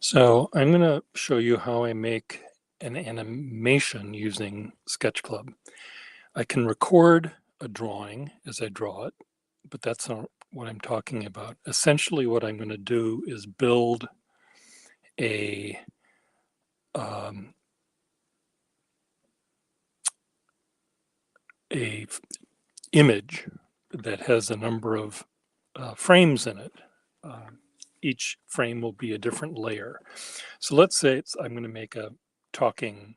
So I'm going to show you how I make an animation using SketchClub. I can record a drawing as I draw it, but that's not what I'm talking about. Essentially, what I'm going to do is build a um, a image that has a number of frames in it. Uh, each frame will be a different layer. So let's say I'm going to make a talking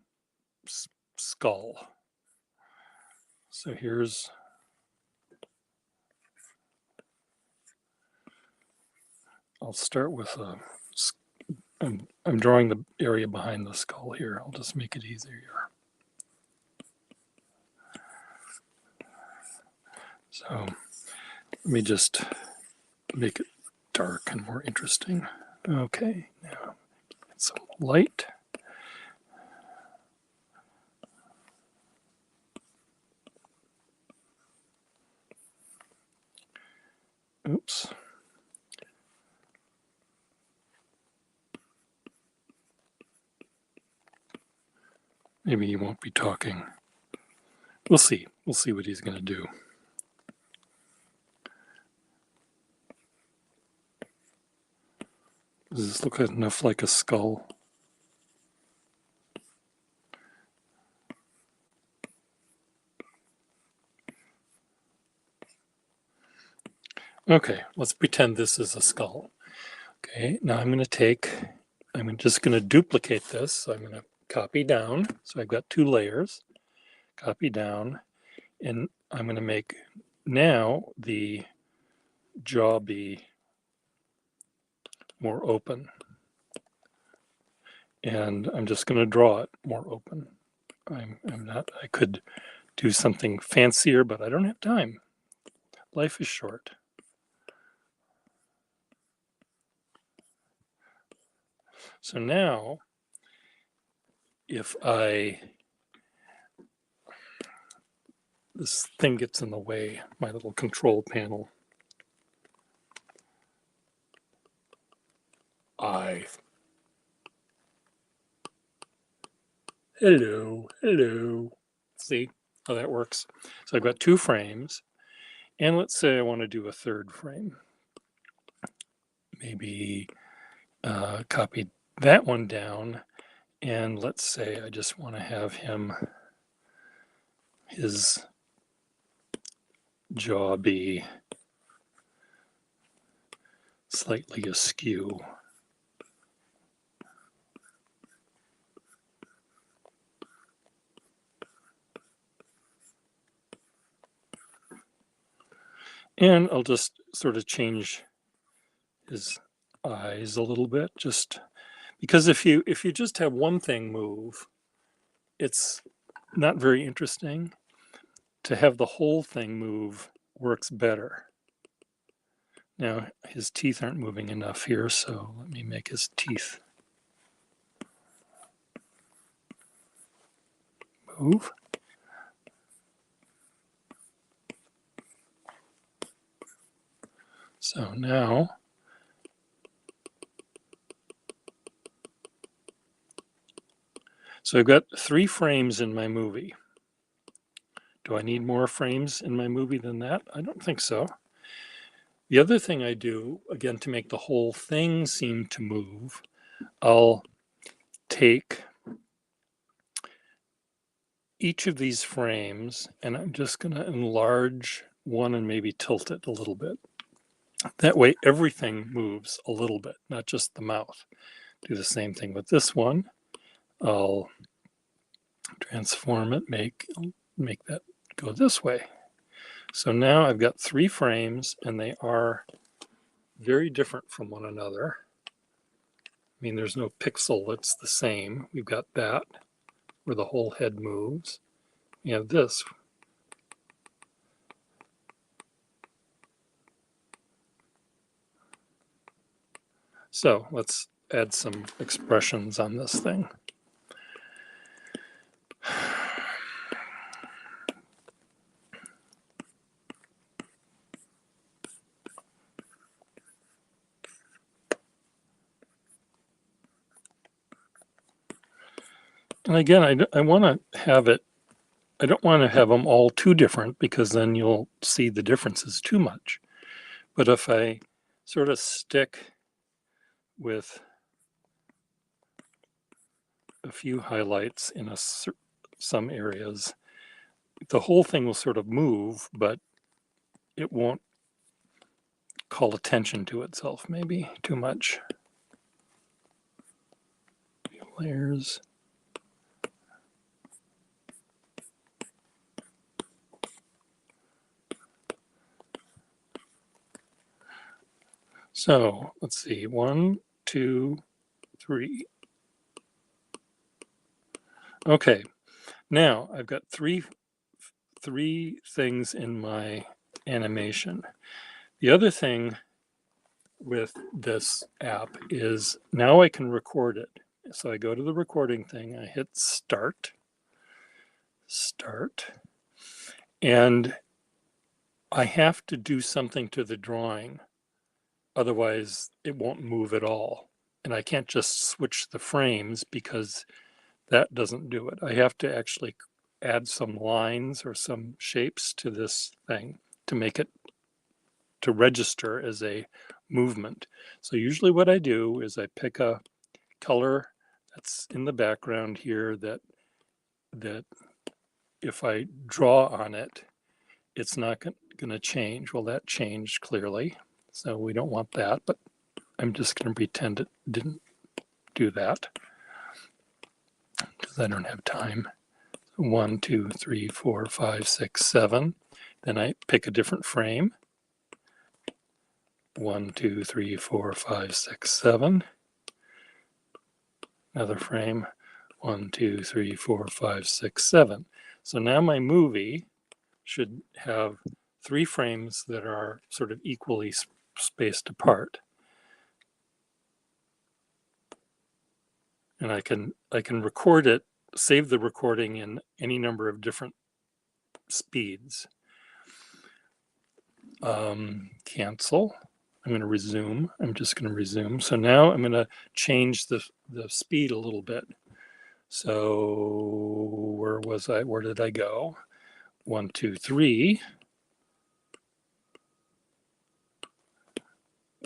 skull. So I'll start with I'm drawing the area behind the skull here. I'll just make it easier. So let me just make it dark and more interesting. Okay, now get some light. Oops. Maybe he won't be talking. We'll see. We'll see what he's going to do. Does this look enough like a skull? Okay, let's pretend this is a skull. Okay, now I'm just going to duplicate this. So I'm going to copy down. So I've got two layers. Copy down. And I'm going to make now the jaw be more open. And I'm just going to draw it more open. I could do something fancier, but I don't have time. Life is short. So now, if this thing gets in the way, my little control panel, hello. See how that works? So I've got two frames, and let's say I want to do a third frame. Maybe copy that one down, and let's say I just want to have his jaw be slightly askew. And I'll just sort of change his eyes a little bit, just because if you just have one thing move, it's not very interesting. To have the whole thing move works better. Now his teeth aren't moving enough here, so let me make his teeth move. So now I've got 3 frames in my movie. Do I need more frames in my movie than that? I don't think so. The other thing I do, again, to make the whole thing seem to move, I'll take each of these frames and I'm just going to enlarge one and maybe tilt it a little bit. That way everything moves a little bit, not just the mouth. Do the same thing with this one. I'll transform it, make that go this way. So now I've got 3 frames and they are very different from one another. I mean, there's no pixel that's the same. We've got that where the whole head moves. We have this. So let's add some expressions on this thing. And again, I want to have it, I don't want to have them all too different because then you'll see the differences too much. But if I sort of stick with a few highlights in some areas, the whole thing will sort of move, but it won't call attention to itself maybe too much. Layers. So let's see, 1, 2, 3. Okay, now I've got three things in my animation. The other thing with this app is now I can record it. So I go to the recording thing, I hit start, and I have to do something to the drawing. Otherwise, it won't move at all. And I can't just switch the frames because that doesn't do it. I have to actually add some lines or some shapes to this thing to make it to register as a movement. So usually what I do is I pick a color that's in the background here that if I draw on it, it's not going to change. Well, that changed clearly. So we don't want that, but I'm just going to pretend it didn't do that because I don't have time. 1, 2, 3, 4, 5, 6, 7. Then I pick a different frame. 1, 2, 3, 4, 5, 6, 7. Another frame. 1, 2, 3, 4, 5, 6, 7. So now my movie should have 3 frames that are sort of equally spaced apart. And I can record it, save the recording in any number of different speeds. Cancel. I'm going to resume. I'm just going to resume. So now I'm going to change the speed a little bit. So where was I? Where did I go? 1, 2, 3.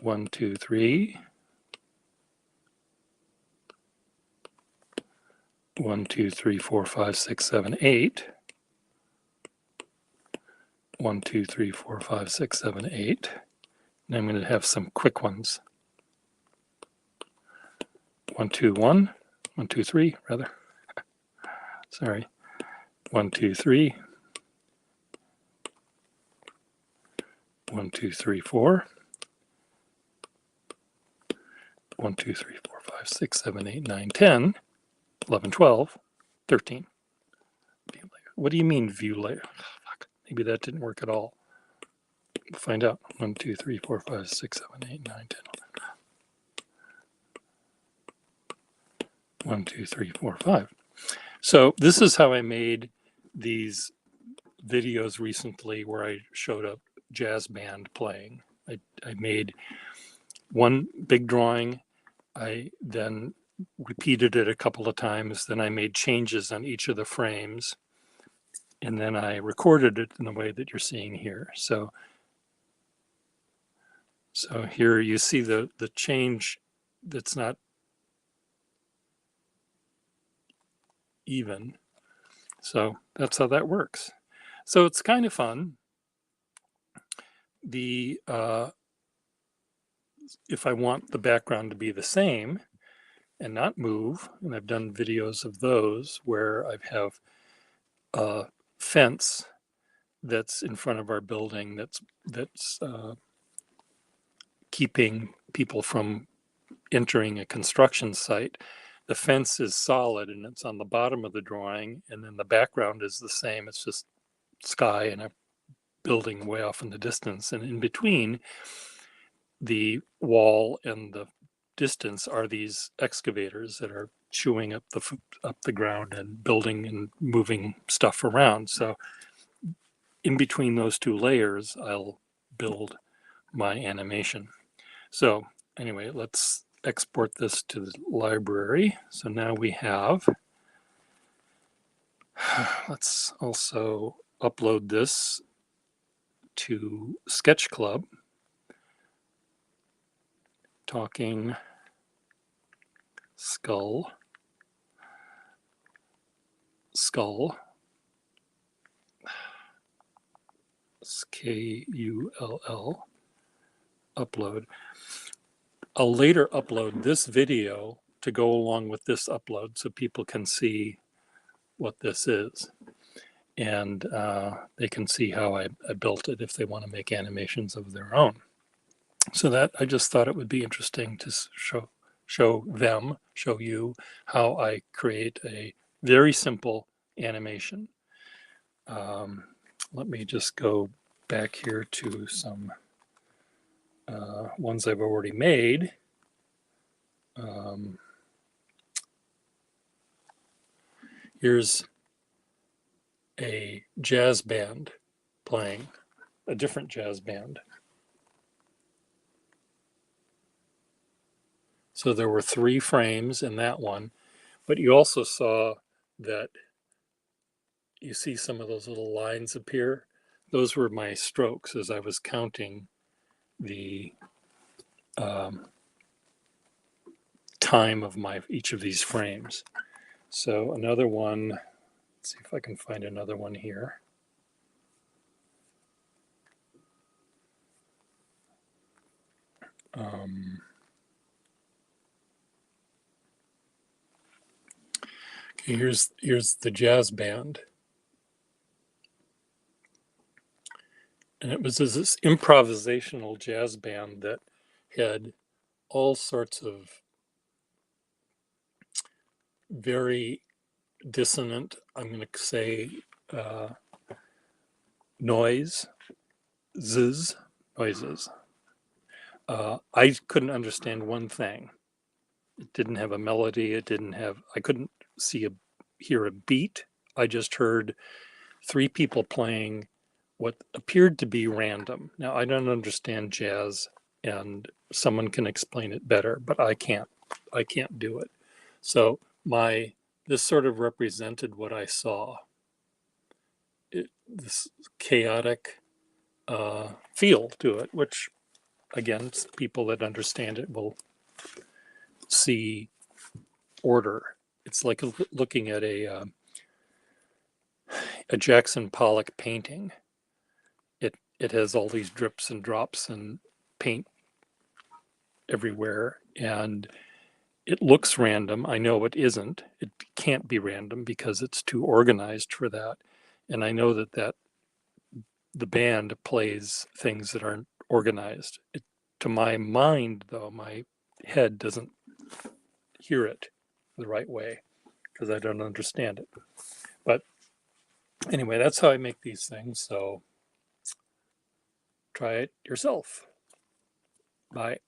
1, 2, 3. 1, 2, 3, 4, 5, 6, 7, 8. 1, 2, 3, 4, 5, 6, 7, 8. And I'm going to have some quick ones. 1, 2, 1. 1, 2, 3, rather. Sorry. 1, 2, 3. 1, 2, 3, 4. 1, 2, 3, 4, 5, 6, 7, 8, 9, 10, 11, 12, 13. What do you mean view layer? Oh, fuck. Maybe that didn't work at all. We'll find out. 1, 2, 3, 4, 5, 6, 7, 8, 9, 10, 11. 1, 2, 3, 4, 5. So this is how I made these videos recently where I showed a jazz band playing. I made one big drawing. I then repeated it a couple of times. Then I made changes on each of the frames. And then I recorded it in the way that you're seeing here. So here you see the change that's not even. So that's how that works. So it's kind of fun. The if I want the background to be the same and not move, and I've done videos of those where I have a fence that's in front of our building that's keeping people from entering a construction site. The fence is solid and it's on the bottom of the drawing, and then the background is the same. It's just sky and a building way off in the distance, and in between the wall and the distance are these excavators that are chewing up the ground and building and moving stuff around. So in between those two layers, I'll build my animation. So anyway, let's export this to the library. So now we have Let's also upload this to SketchClub. Talking skull, skull, Skull, upload. I'll later upload this video to go along with this upload so people can see what this is. And they can see how I built it if they want to make animations of their own. So that I just thought it would be interesting to show you how I create a very simple animation. Let me just go back here to some ones I've already made. Here's a jazz band playing, a different jazz band. So there were 3 frames in that one, but you also saw that you see some of those little lines appear. Those were my strokes as I was counting the time of each of these frames. So another one, let's see if I can find another one here. Okay, here's the jazz band. And it was this improvisational jazz band that had all sorts of very dissonant, I'm going to say, noises. I couldn't understand one thing. It didn't have a melody. I couldn't hear a beat. I just heard 3 people playing what appeared to be random. Now, I don't understand jazz, and someone can explain it better, but I can't do it. So this sort of represented what I saw. This chaotic feel to it, which again, people that understand it will see order. It's like looking at a Jackson Pollock painting. It has all these drips and drops and paint everywhere, and it looks random. I know it isn't. It can't be random because it's too organized for that. And I know that the band plays things that aren't organized. To my mind, though, my head doesn't hear it the right way because I don't understand it. But anyway, that's how I make these things. So try it yourself. Bye.